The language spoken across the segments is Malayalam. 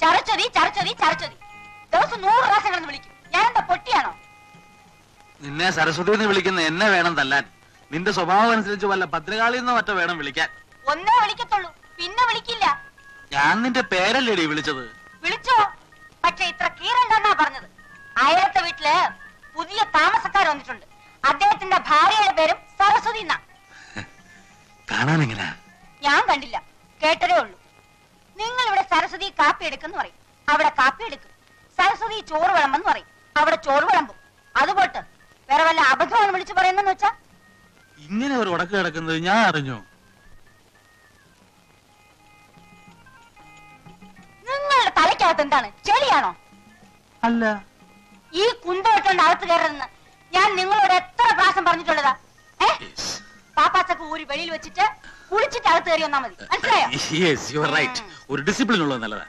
ചരച്ചൊതി ചരച്ചൊതി ചരച്ചൊതി. ദിവസം 100 പ്രാവശ്യം കിടന്ന് വിളിക്കും. ഞാൻ എന്താ പൊട്ടിയാണോ? നിന്നെ സരസ്വതി എന്ന് വിളിക്കുന്ന എന്നെ വേണം തല്ലാൻ. നിന്റെ സ്വഭാവം അനുസരിച്ച് വല്ല ഭദ്രകാളിന്നോ മറ്റോ വേണം വിളിക്കാൻ. ഒന്നേ വിളിക്കത്തുള്ളൂ, പിന്നെ വിളിക്കില്ല. ഞാൻ നിന്റെ പേരല്ലേടി വിളിച്ചത്? വിളിച്ചോ, പക്ഷെ ഇത്ര കീറണ്ടെന്നാ പറഞ്ഞത്. അയലത്തെ വീട്ടില് പുതിയ താമസക്കാർ വന്നിട്ടുണ്ട്. അദ്ദേഹത്തിന്റെ ഭാര്യയുടെ പേരും സരസ്വതി എന്നാ. കാണാൻ എങ്ങനെ? ഞാൻ കണ്ടില്ല, കേട്ടതേ ഉള്ളൂ. നിങ്ങൾ ഇവിടെ സരസ്വതി കാപ്പി എടുക്കെന്ന് പറയും, അവിടെ കാപ്പി എടുക്കും. സരസ്വതി ചോറ് വിളമ്പെന്ന് പറയും, അവിടെ ചോറ് വിളമ്പും. അതുപോട്ട് വേറെ വല്ല അബദ്ധമാണ് വിളിച്ചു പറയുന്നെന്ന് വെച്ചാ? ഇങ്ങനെ ഒരു ഉടക്ക് കിടക്കുന്നത് ഞാൻ അറിഞ്ഞു. നിങ്ങളുടെ തലയ്ക്കകത്ത് എന്താണ്, ചെളിയാണോ? അല്ല, ഈ കുന്തോട്ടുണ്ട് അകത്ത് കയറരുതെന്ന് ഞാൻ നിങ്ങളോട് എത്ര പ്രാവശ്യം പറഞ്ഞിട്ടുള്ളതാ? പാപ്പാച്ചക്ക് ഊരി വെളിയിൽ വെച്ചിട്ട് കുളിച്ചിട്ട് അകത്ത് കയറി വന്നാ മതി, മനസ്സിലായോ? ഒരു ഡിസിപ്ലിൻ ഉള്ളത് നല്ലതാ.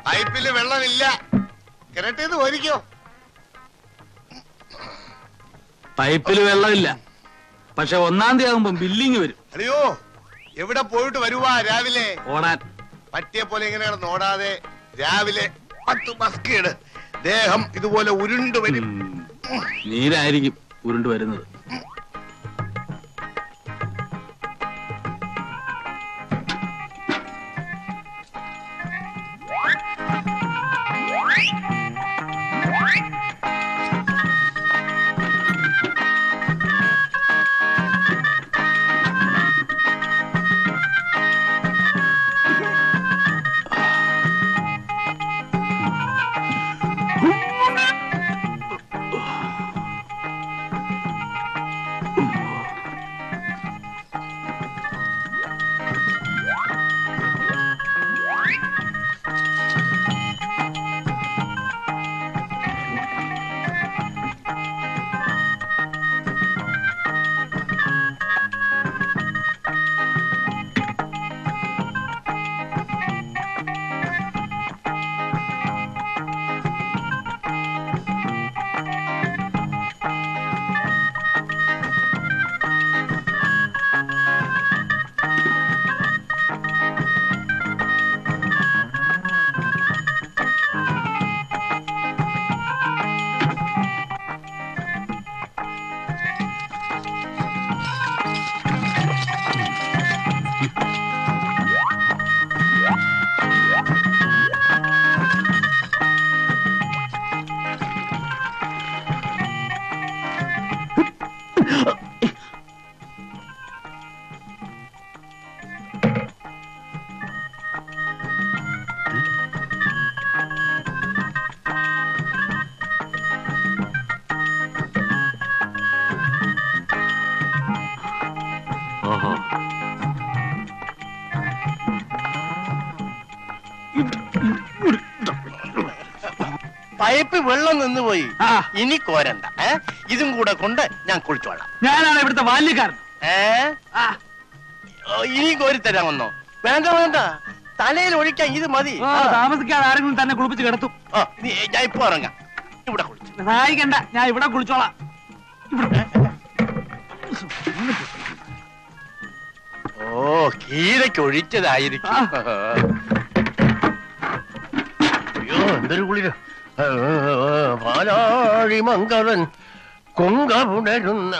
പൈപ്പില് വെള്ളമില്ല, കിണറ്റേന്ന് പോരിക്കോ. പൈപ്പില് വെള്ളമില്ല, പക്ഷെ 1-ാം തീയതി ആകുമ്പോ ബില്ലിങ് വരും. അയ്യോ, എവിടെ പോയിട്ട് വരുവാ രാവിലെ? ഓടാൻ. പറ്റിയ പോലെ ഇങ്ങനെയാണ് നോടാതെ രാവിലെ 10 മസ്കേട് ദേഹം ഇതുപോലെ ഉരുണ്ടു വരും. നീരായിരിക്കും ഉരുണ്ടു വരുന്നത്. പൈപ്പ് വെള്ളം നിന്നുപോയി, ഇനി കോരണ്ട. ഇതും കൂടെ കൊണ്ട് ഞാൻ കുളിച്ചോളാം. ഞാനാണ് ഇവിടുത്തെ ബാല്യക്കാരൻ. ഇനിയും കോരിത്തരാമെന്നോ? വേണ്ട വേണ്ട, തലയിൽ ഒഴിക്കാൻ ഇത് മതി. താമസിക്കാതെ ആരെങ്കിലും തന്നെ കുളിപ്പിച്ച് കിടത്തും. ഞാൻ ഇപ്പൊ ഇറങ്ങാം. ഇവിടെ കുളിച്ചു സഹായിക്കണ്ട, ഞാൻ ഇവിടെ കുളിച്ചോളാം. ഓ, കീരയ്ക്ക് ഒഴിച്ചതായിരിക്കും. അയ്യോ, എന്തൊരു കുളിര. പാലാഴി മംഗളൻ കൊങ്കപുണരുന്ന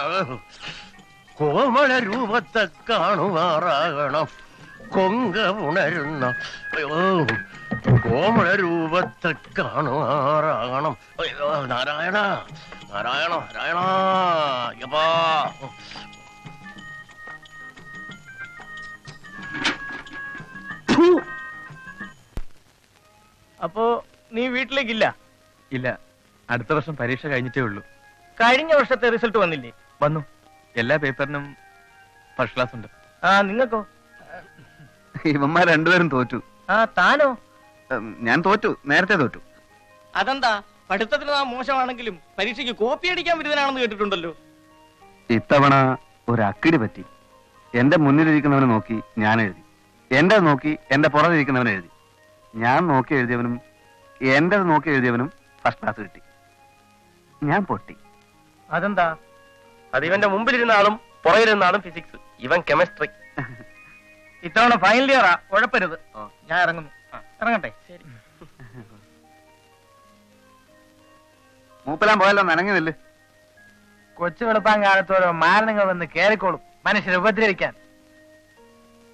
കോമള രൂപത്തെ കാണുമാറാകണം. കൊങ്കപുണരുന്ന കോമള രൂപത്തെ കാണുമാറാകണം. അയ്യോ, നാരായണ നാരായണ നാരായണ. യപ്പാ, അപ്പോ നീ വീട്ടിലേക്കില്ല? ഇല്ല, അടുത്ത വർഷം പരീക്ഷ കഴിഞ്ഞിട്ടേ ഉള്ളൂ. കഴിഞ്ഞ വർഷത്തെ റിസൾട്ട് വന്നില്ലേ? വന്നു. എല്ലാ പേപ്പറിനും ഫസ്റ്റ് ക്ലാസ് ഉണ്ട്. നിങ്ങൾക്കോ? ഇവന്മാർ രണ്ടുപേരും തോറ്റു. താനോ? ഞാൻ തോറ്റു, നേരത്തെ തോറ്റു. അതെന്താ? പഠിത്തത്തിന് നാം മോശമാണെങ്കിലും പരീക്ഷയ്ക്ക് കോപ്പി അടിക്കാൻ വിരുദ്ധനാണെന്ന് കേട്ടിട്ടുണ്ടല്ലോ. ഇത്തവണ ഒരു അക്കിടി പറ്റി. എന്റെ മുന്നിലിരിക്കുന്നവനെ നോക്കി ഞാൻ എഴുതി, എന്റെ നോക്കി എന്റെ പുറകിരിക്കുന്നവനെ എഴുതി. ഞാൻ നോക്കി എഴുതിയവനും എന്റെ നോക്കി എഴുതിയവനും ഫസ്റ്റ് ക്ലാസ് കിട്ടി. ഞാൻ പൊട്ടി. അതെന്താ? അത് ഇവന്റെ മുമ്പിലിരുന്ന ആളും പുറകിലിരുന്ന ആളും ഫിസിക്സ്, ഇവൻ കെമിസ്ട്രി. ഇത്തവണ ഫൈനൽ ഇയറാ, ഉഴപ്പരുത്. ഞാൻ ഇറങ്ങുന്നു. ഇറങ്ങട്ടെ? ശരി. മൂപ്പലാൻ പോയല്ലോ, നനങ്ങുന്നില്ല. കൊച്ചു വെളുപ്പാൻ കാലത്തോരോ മാരണങ്ങൾ വന്ന് കേറിക്കോളും മനുഷ്യരെ ഉപദ്രവിക്കാൻ.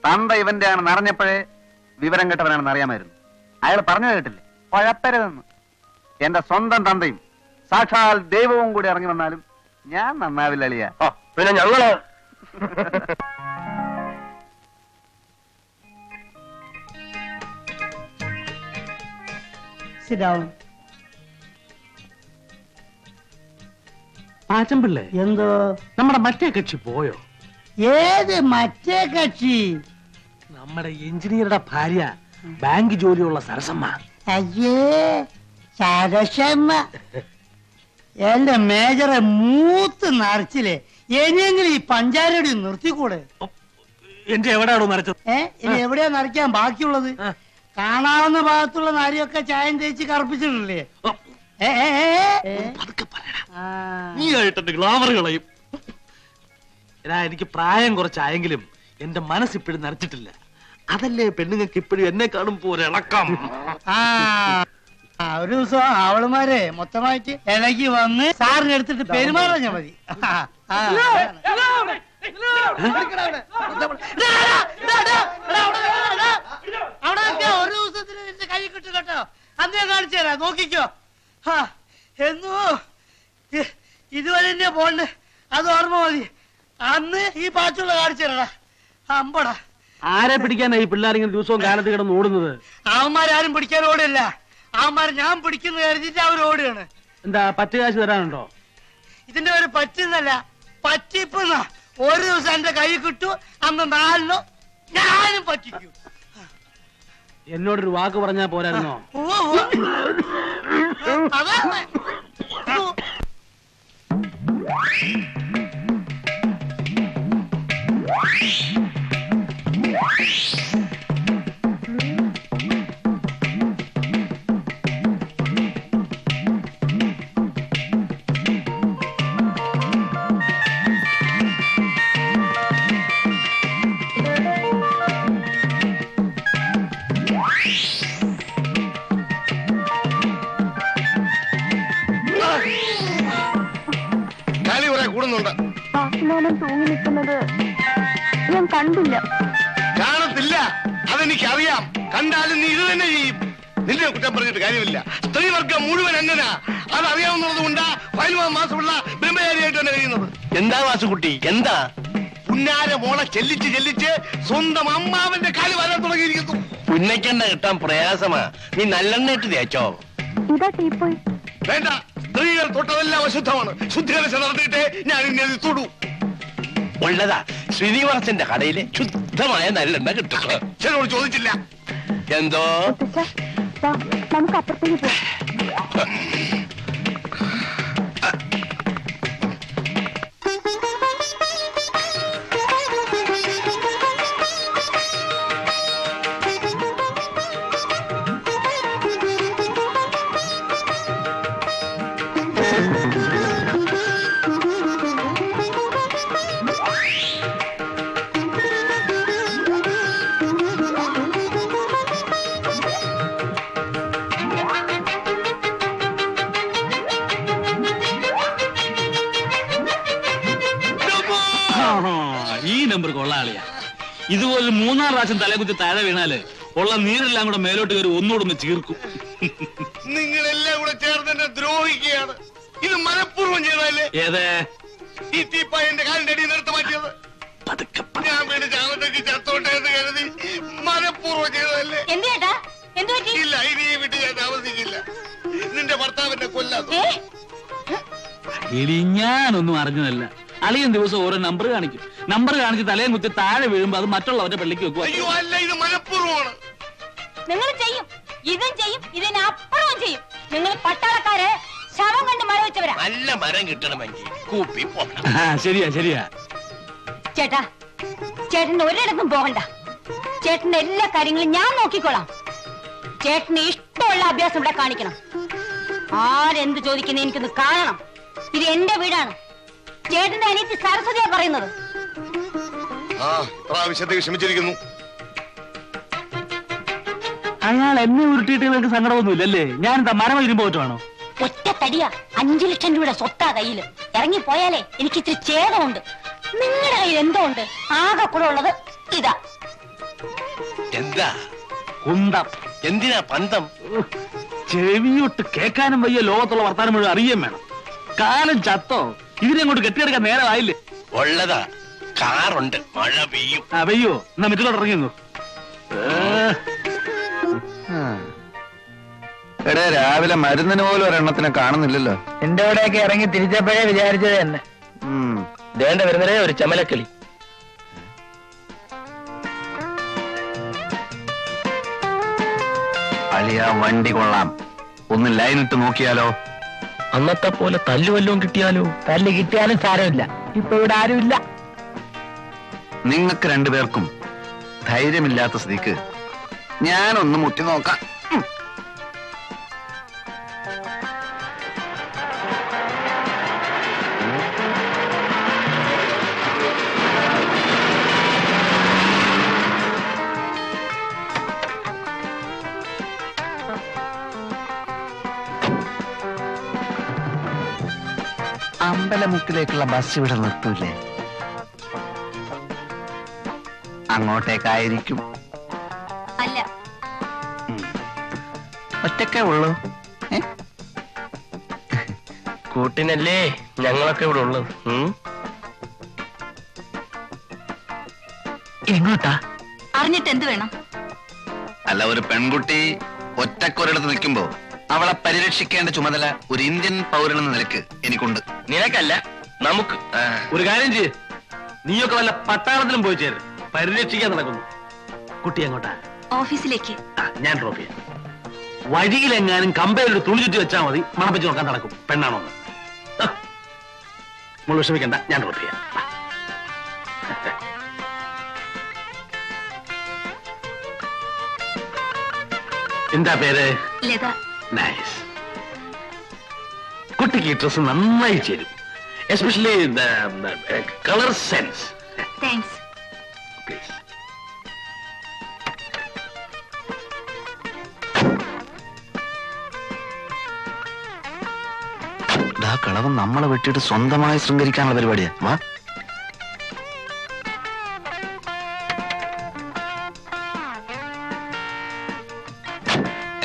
തന്ത ഇവന്റെ ആണ് നിറഞ്ഞപ്പോഴേ വിവരം കെട്ടവനാണെന്ന് അറിയാമായിരുന്നു. അയാൾ പറഞ്ഞു കേട്ടില്ലേ, കുഴപ്പരുതെന്ന്. എന്റെ സ്വന്തം തന്തയും സാക്ഷാൽ ദൈവവും കൂടി ഇറങ്ങി വന്നാലും ഞാൻ നന്നാവില്ല അളിയ. പിന്നെ ഞങ്ങള് ആച്ചമ്പിള്ളേ, എന്തോ നമ്മുടെ മറ്റേ കക്ഷി പോയോ? ഏത് മറ്റേ കക്ഷി? നമ്മുടെ എഞ്ചിനീയറുടെ ഭാര്യ, ബാങ്ക് ജോലിയുള്ള സരസമ്മ. അയ്യേ സരസമ്മ, എന്റെ മേജറെ മൂത്ത് നിറച്ചില്ലേ, ഇനിയെങ്കിലും ഈ പഞ്ചാരടി നിർത്തിക്കൂടെ? എന്റെ എവിടെയാണോ നരച്ചത്? ഇനി എവിടെയാ നിറയ്ക്കാൻ ബാക്കിയുള്ളത്? കാണാവുന്ന ഭാഗത്തുള്ള നാരിയൊക്കെ ചായം തേച്ച് കറുപ്പിച്ചിട്ടില്ലേ? നീ ആയിട്ട് ഗ്ലാമർ കളയും. എനിക്ക് പ്രായം കുറച്ചായെങ്കിലും എന്റെ മനസ്സിപ്പോഴും നരച്ചിട്ടില്ല. അതല്ലേ പെണ്ണുങ്ങൾക്ക് ഇപ്പോഴും എന്നെ കാണുമ്പോ ഒരിളക്കം. ഒരു ദിവസം അവളുമാരെ മൊത്തമായിട്ട് ഇളകി വന്ന് സാറിന് എടുത്തിട്ട് പെരുമാറാഞ്ഞാ മതി. അവിടെ ഒരു ദിവസത്തിന് എന്റെ കൈ കിട്ടും കേട്ടോ. അന്നേ കാണിച്ചു തരാം, നോക്കിക്കോ. എന്നോ ഇതുവരെ തന്നെ പോണ്ട്, അത് ഓർമ്മ മതി. അന്ന് ഈ പാച്ചുള്ള കാണിച്ചു തരടാ. അമ്പടാ, ആരെ പിടിക്കാനാ ഈ പിള്ളേരിങ്ങനെ ദിവസവും കാലത്ത് കിടന്ന് ഓടുന്നത്? അവന്മാരാരും പിടിക്കാൻ ഓടില്ല. അവന്മാരെ ഞാൻ പിടിക്കുന്ന കരുതിട്ട് അവർ ഓടുകയാണ്. എന്താ പറ്റ് കാശ് തരാനുണ്ടോ? ഇതിന്റെ ഒരു പറ്റുന്നല്ല, പറ്റിപ്പെന്ന. ഒരു ദിവസം എന്റെ കൈ കിട്ടു, അന്ന് 4 ഞാനും പറ്റിക്കും. എന്നോടൊരു വാക്ക് പറഞ്ഞാ പോരായിരുന്നോ? അതാണ് കളി കുറെ കൂടുന്നുണ്ട്. തൂങ്ങി നിൽക്കുന്നത് ഞാൻ കണ്ടില്ല. കാണത്തില്ല, അതെനിക്കറിയാം. കണ്ടാലും നീ ഇത് തന്നെ ചെയ്യും. നിന്നെ കുറ്റം പറഞ്ഞിട്ട് കാര്യമില്ല. സ്ത്രീവർഗം മുഴുവൻ അങ്ങനാ. അതറിയാവുന്നത് കൊണ്ടാ 15 മാസമുള്ള ബ്രഹ്മചാരിയായിട്ട് തന്നെ കഴിയുന്നത്. എന്താ വാസുകുട്ടി, എന്താ? പുന്നാര മോളെ ചെല്ലിച്ച് ചെല്ലിച്ച് സ്വന്തം അമ്മാവന്റെ കാല് വരാൻ തുടങ്ങിയിരിക്കുന്നു. പുന്നയ്ക്കെണ്ണ കിട്ടാൻ പ്രയാസമാ. നീ നല്ലെണ്ണയിട്ട് തേച്ചോ? ഇതാ ടീപ്പോയി. വേണ്ട, സ്ത്രീകൾ തൊട്ടതെല്ലാം അശുദ്ധമാണ്. ശുദ്ധീകരണം നടത്തിയിട്ടേ ഞാൻ ഇന്നെ തൊടൂ. ഉള്ളതാ, ശ്രീനിവാസന്റെ കടയിലെ ശുദ്ധമായ നല്ലെണ്ണ കിട്ടും. ചിലരോട് ചോദിച്ചില്ല. എന്തോ നമുക്ക് അപ്പുറത്തേക്ക് പോകാം. ഈ നമ്പർ കൊള്ളാളിയാ. ഇതുപോലെ 3-4 പ്രാവശ്യം തലകുത്തി താഴെ വീണാല് ഉള്ള നീരെല്ലാം കൂടെ മേലോട്ട് കയറി ഒന്നുകൂടെ ചീർക്കും. നിങ്ങളെല്ലാം കൂടെ ചേർന്ന് എന്നെ ദ്രോഹിക്കുകയാണ്. ഇത് മനഃപൂർവ്വം ചെയ്തല്ലേ? ഏതേ ഈ തീപ്പ എന്റെ കാലിന്റെ അടിയിൽ നിർത്തി മാറ്റിയത് ഞാൻ വീട് ചാവത്തേക്ക് ചത്തോട്ടെ എന്ന് കരുതി മനഃപൂർവ്വം ചെയ്തതല്ലേ? ഇല്ല, ഇനി ഈ വീട്ടിൽ ഞാൻ താമസിക്കില്ല. നിന്റെ ഭർത്താവിനെ കൊല്ലാതെ. എടി, ഞാനൊന്നും അറിഞ്ഞതല്ല. അളിയൻ ദിവസം ഓരോ നമ്പർ കാണിക്കും. നമ്പർ കാണിച്ച് തലയും കുത്തി താഴെ വീഴുമ്പോ അത് മറ്റുള്ളവരുടെ പള്ളിക്ക് വെക്കുക. അയ്യോ അല്ല, ഇത് മനഃപൂർവ്വമാണ്. നിങ്ങൾ ചെയ്യും, ഇതും ചെയ്യും, ഇതിനപ്പുറവും ചെയ്യും. നിങ്ങൾ പട്ടാളക്കാരെ ശവം കണ്ട് മരം വെച്ചവരാ. നല്ല മരം കിട്ടണമെങ്കിൽ കൂപ്പി പോകണം. ശരിയാ ശരിയാ. ചേട്ടാ, ചേട്ടന് ഒരിടത്തും പോകണ്ട. ചേട്ടന്റെ എല്ലാ കാര്യങ്ങളും ഞാൻ നോക്കിക്കോളാം. ചേട്ടന് ഇഷ്ടമുള്ള അഭ്യാസം ഇവിടെ കാണിക്കണം. ആരെന്ത് ചോദിക്കുന്ന എനിക്കൊന്ന് കാണണം. ഇത് എന്റെ വീടാണ്. ചേട്ടന്റെ അനിയത്തി സരസ്വതിയാ പറയുന്നത്. ഇപ്രാവശ്യത്തേക്ക് ക്ഷമിച്ചിരിക്കുന്നു. അയാൾ എന്നെ ഉരുട്ടിയിട്ട് നിങ്ങൾക്ക് സങ്കടമൊന്നുമില്ലല്ലേ? ഞാൻ എന്താ മരം ഇരുമ്പോ പറ്റുവാണോ? ഒറ്റ തടിയാ 5 ലക്ഷം രൂപയുടെ സ്വത്താ കയ്യില്. ഇറങ്ങിപ്പോയാലേ എനിക്ക് ഇത്തിരി ഛേദമുണ്ട്. നിങ്ങളുടെ കയ്യിൽ എന്തോ ഉണ്ട്? ആകെ കൂടെ ഉള്ളത് ഇതാ. എന്താ കുന്തം. എന്തിനാ പന്തം? ചെവിയൊട്ട് കേൾക്കാനും വയ്യ, ലോകത്തുള്ള വർത്താനം മുഴുവൻ അറിയാൻ വേണം. കാലം ചത്തോ? ഇതിനെ അങ്ങോട്ട് കെട്ടിയെടുക്കാൻ നേരമായില്ലേ? ഉള്ളതാ, കാറുണ്ട്, മഴ പെയ്യും. പെയ്യോ? എന്നാ മറ്റിലോട്ട് ഇറങ്ങിയോ? എടേ, രാവിലെ മരുന്നിന് പോലും ഒരെണ്ണത്തിനെ കാണുന്നില്ലല്ലോ. എന്റെ അവിടെയൊക്കെ ഇറങ്ങി തിരിച്ചപ്പോഴേ വിചാരിച്ചത് തന്നെ. ദേണ്ട വരുന്നതേ ഒരു ചമലക്കിളി. അളിയ, വണ്ടി കൊള്ളാം. ഒന്ന് ലൈനിട്ട് നോക്കിയാലോ? അന്നത്തെ പോലെ തല്ലുവല്ലോ കിട്ടിയാലോ? തല്ല് കിട്ടിയാലും സാരമില്ല, ഇപ്പൊ ഇവിടെ ആരുമില്ല. നിങ്ങൾക്ക് രണ്ടുപേർക്കും ധൈര്യമില്ലാത്ത സ്ഥിതിക്ക് ഞാനൊന്ന് മുട്ടി നോക്കാം. അമ്പലമുക്കിലേക്കുള്ള ബസ് ഇവിടെ നിർത്തൂലേ? അങ്ങോട്ടേക്കായിരിക്കും. അല്ല, ഒറ്റക്കേ ഉള്ളൂ. കൂട്ടിനല്ലേ ഞങ്ങളൊക്കെ ഇവിടെ ഉള്ളത്. എങ്ങോട്ടാ? അറിഞ്ഞിട്ട് എന്ത് വേണം? അല്ല, ഒരു പെൺകുട്ടി ഒറ്റക്കൊരിടത്ത് നിൽക്കുമ്പോ അവളെ പരിരക്ഷിക്കേണ്ട ചുമതല ഒരു ഇന്ത്യൻ പൗരനെന്ന നിലക്ക് എനിക്കുണ്ട്. നിനക്കല്ല, നമുക്ക്. ഒരു കാര്യം ചെയ്യ്, നീയൊക്കെ വല്ല പട്ടാളത്തിലും പോയി ചേരും. പരിരക്ഷിക്കാൻ നടക്കുന്നു. കുട്ടി എങ്ങോട്ടാ? ഓഫീസിലേക്ക്. ഞാൻ ഡ്രോപ്പ് ചെയ്യാം. വഴിയിലെങ്ങാനും കമ്പയിലൊരു തുണി ചുറ്റി വെച്ചാൽ മതി, മണപ്പിച്ച് നോക്കാൻ നടക്കും. പെണ്ണാണോ? നമ്മൾ വിഷമിക്കണ്ട, ഞാൻ ഡ്രോപ്പ് ചെയ്യാം. എന്താ പേര്? ലത. നൈസ്. കുട്ടിക്ക് ഈ ഡ്രസ് നന്നായി ചേരും, especially colour sense. Thanks. Please. കളവൻ നമ്മളെ വെട്ടിയിട്ട് സ്വന്തമായി ശൃംഗരിക്കാനുള്ള പരിപാടിയാ. വാ.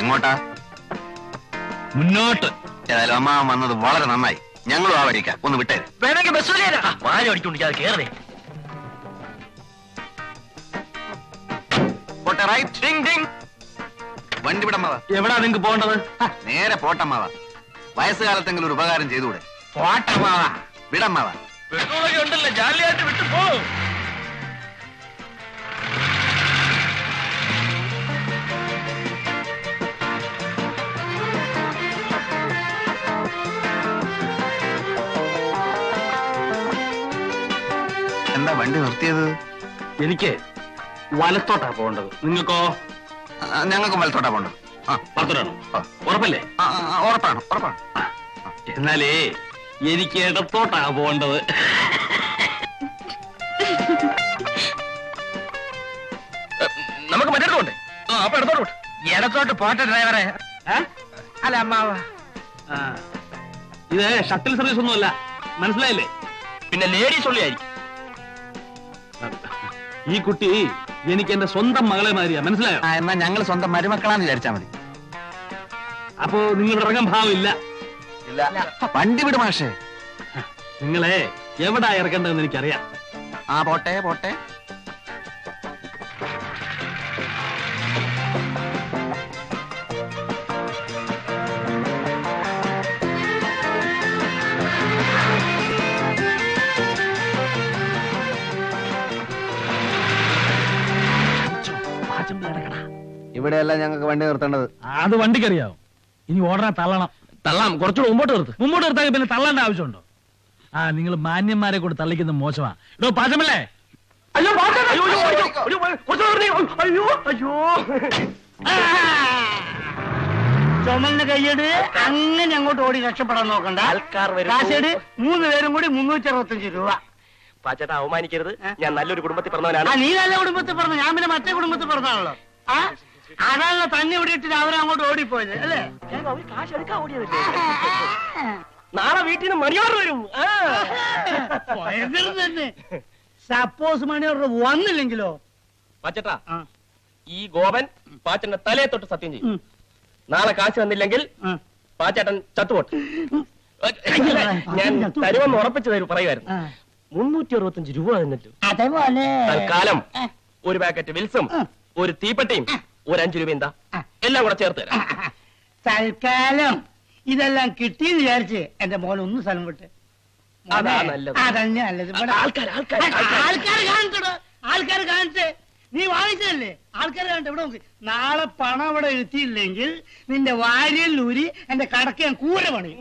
എങ്ങോട്ടാ? മുന്നോട്ട്. ഏതായാലും അമ്മ വന്നത് വളരെ നന്നായി. ഞങ്ങളും ആ വഴിക്കാം. ഒന്ന് വിട്ടേ. വേണമെങ്കിൽ ബസ് വാരി ഓടിക്കൊണ്ടിരിക്കാതെ കേറേ. പോട്ടെ, റൈറ്റ്. വണ്ടി വിടമ്മവ. എവിടാ നിങ്ങക്ക് പോകേണ്ടത്? നേരെ പോട്ടമ്മവ. വയസ്സുകാലത്തെങ്കിലും ഒരു ഉപകാരം ചെയ്തുകൂടെ? പോട്ടമാവ. വിടമ്മവ. പെട്രോളൊക്കെ ഉണ്ടല്ലോ, ജാലിയായിട്ട് വിട്ടു പോ. എന്താ വണ്ടി നിർത്തിയത്? എനിക്ക് വലത്തോട്ടാ പോകേണ്ടത്. നിങ്ങൾക്കോ? ഞങ്ങൾക്ക് വലത്തോട്ടാ പോകേണ്ടത്. വലത്തോട്ടാണോ? ഉറപ്പല്ലേ? ഉറപ്പാണ്, ഉറപ്പാണ്. എന്നാലേ എനിക്ക് ഇടത്തോട്ടാ പോകേണ്ടത്. നമുക്ക് മറ്റേടത്തോട്ടെ. അപ്പൊ ഇടത്തോട്ട് ഇടത്തോട്ട് പോട്ടെ ഡ്രൈവറെ. അല്ല അമ്മാവ, ഇത് ഷട്ടിൽ സർവീസ് ഒന്നുമല്ല, മനസ്സിലായില്ലേ? പിന്നെ ലേഡീസ് ഉള്ളിയായിരിക്കും. ഈ കുട്ടി എനിക്ക് എന്റെ സ്വന്തം മകളെ മാതിരിയാ, മനസ്സിലായോ? എന്നാ ഞങ്ങൾ സ്വന്തം മരുമക്കളാന്ന് വിചാരിച്ചാ മതി. അപ്പോ നിങ്ങൾ ഇറങ്ങാൻ ഭാവമില്ല. വണ്ടി വിട് മാഷേ. നിങ്ങളെ എവിടാ ഇറക്കേണ്ടതെന്ന് എനിക്കറിയാം. പോട്ടെ പോട്ടെ. ഇവിടെയല്ല ഞങ്ങൾക്ക് വണ്ടി നിർത്തേണ്ടത്. അത് വണ്ടിക്കറിയാവോ? ഇനി ഓടനെ തള്ളണം. തള്ളാം, കുറച്ചുകൂടെ മുമ്പോട്ട് നിർത്ത്. മുമ്പോട്ട് നിർത്താൻ പിന്നെ തള്ളേണ്ട ആവശ്യമുണ്ടോ? നിങ്ങൾ മാന്യന്മാരെ കൂടെ തള്ളിക്കുന്ന മോശമാ. ഇടോ പാചമല്ലേ? അയ്യോ അയ്യോ അയ്യോ. ചുമലിന് കൈയ്യട്, അങ്ങനെ അങ്ങോട്ട് ഓടി രക്ഷപ്പെടാൻ നോക്കണ്ട. ആൾക്കാർ വരും. കാശേട് 3 പേരും കൂടി 365 രൂപ. പാച്ചേട്ടാ, അവമാനിക്കരുത്. ഞാൻ നല്ലൊരു കുടുംബത്തിൽ പറഞ്ഞവനാണ്. നീ നല്ല കുടുംബത്തിൽ പറഞ്ഞു, ഞാൻ പിന്നെ മറ്റേ കുടുംബത്തിൽ പറഞ്ഞാണല്ലോ. അതാണ് തന്നെ ഇവിടെ ഇട്ടിട്ട് അവരങ്ങോട്ട് ഓടിപ്പോയത് അല്ലേ? കാശ് എടുക്കാൻ ഓടിയതല്ലേ? നാളെ വീട്ടിൽ നിന്ന് മണിയോർ വരും. ഭയങ്കരം തന്നെ. സപ്പോസ് മണിയോർ വന്നില്ലെങ്കിലോ? പാച്ചേട്ടാ, ഈ ഗോപൻ പാച്ചന്റെ തലയെ തൊട്ട് സത്യം ചെയ്യും. നാളെ കാശ് വന്നില്ലെങ്കിൽ പാച്ചേട്ടൻ ചത്തുപോട്ടെ. ഞാൻ തരുമെന്ന് ഉറപ്പിച്ചു തരും പറയുമായിരുന്നു. 365 രൂപ തന്നിട്ടു. അതേപോലെ തൽക്കാലം ഒരു പാക്കറ്റ് വിൽസും ഒരു തീപ്പെട്ടിയും ഒരു 5 രൂപ എന്താ എല്ലാം കൂടെ ചേർത്ത് തരാം. തൽക്കാലം ഇതെല്ലാം കിട്ടിയെന്ന് വിചാരിച്ച് എന്റെ മോൻ ഒന്ന് സ്ഥലം വിട്ട്. അതാ നല്ലത്. അതന്നെ നല്ലത്. ആൾക്കാർ കാണിച്ചേ. നീ വാങ്ങിച്ചതല്ലേ? ആൾക്കാർ കാണട്ടെ. ഇവിടെ നോക്ക്. നാളെ പണം ഇവിടെ എത്തിയില്ലെങ്കിൽ നിന്റെ വാരിയിൽ ഊരി എന്റെ കടക്ക് ഞാൻ കൂര പണിയും.